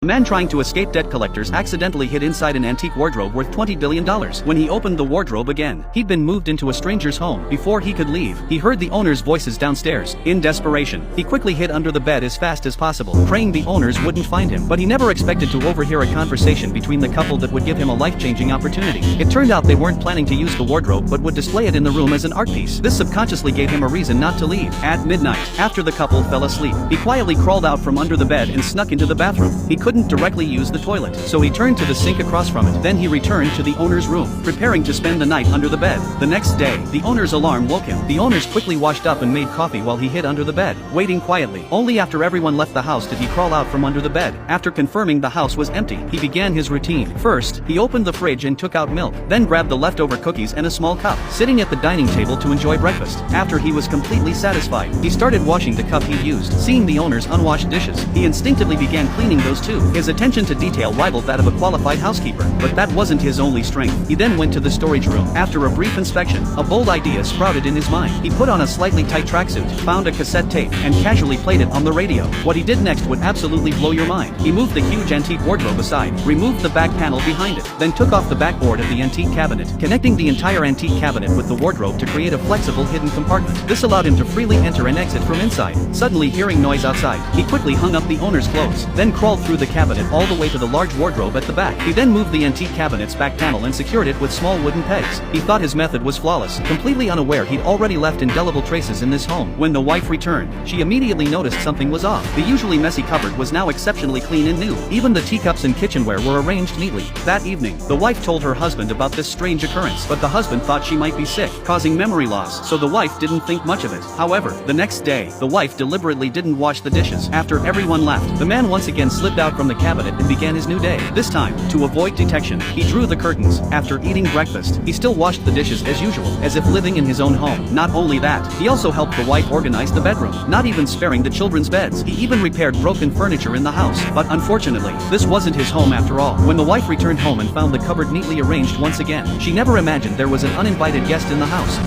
A man trying to escape debt collectors accidentally hid inside an antique wardrobe worth $20 billion. When he opened the wardrobe again, he'd been moved into a stranger's home. Before he could leave, he heard the owner's voices downstairs. In desperation, he quickly hid under the bed as fast as possible, praying the owners wouldn't find him. But he never expected to overhear a conversation between the couple that would give him a life-changing opportunity. It turned out they weren't planning to use the wardrobe but would display it in the room as an art piece. This subconsciously gave him a reason not to leave. At midnight, after the couple fell asleep, he quietly crawled out from under the bed and snuck into the bathroom. He couldn't directly use the toilet, so he turned to the sink across from it. Then he returned to the owner's room, preparing to spend the night under the bed. The next day, the owner's alarm woke him. The owners quickly washed up and made coffee while he hid under the bed, waiting quietly. Only after everyone left the house did he crawl out from under the bed. After confirming the house was empty, he began his routine. First, he opened the fridge and took out milk, then grabbed the leftover cookies and a small cup, sitting at the dining table to enjoy breakfast. After he was completely satisfied, he started washing the cup he used. Seeing the owner's unwashed dishes, he instinctively began cleaning those too. His attention to detail rivaled that of a qualified housekeeper. But that wasn't his only strength. He then went to the storage room. After a brief inspection, a bold idea sprouted in his mind. He put on a slightly tight tracksuit, found a cassette tape, and casually played it on the radio. What he did next would absolutely blow your mind. He moved the huge antique wardrobe aside, removed the back panel behind it, then took off the backboard of the antique cabinet, connecting the entire antique cabinet with the wardrobe to create a flexible hidden compartment. This allowed him to freely enter and exit from inside. Suddenly hearing noise outside, he quickly hung up the owner's clothes, then crawled through the cabinet all the way to the large wardrobe at the back. He then moved the antique cabinet's back panel and secured it with small wooden pegs. He thought his method was flawless, completely unaware he'd already left indelible traces in this home. When the wife returned, she immediately noticed something was off. The usually messy cupboard was now exceptionally clean and new. Even the teacups and kitchenware were arranged neatly. That evening, the wife told her husband about this strange occurrence, but the husband thought she might be sick, causing memory loss, so the wife didn't think much of it. However, the next day, the wife deliberately didn't wash the dishes. After everyone left, the man once again slipped out from the cabinet and began his new day. This time, to avoid detection, he drew the curtains. After eating breakfast, he still washed the dishes as usual, as if living in his own home. Not only that, he also helped the wife organize the bedroom, not even sparing the children's beds. He even repaired broken furniture in the house. But unfortunately, this wasn't his home after all. When the wife returned home and found the cupboard neatly arranged once again, she never imagined there was an uninvited guest in the house.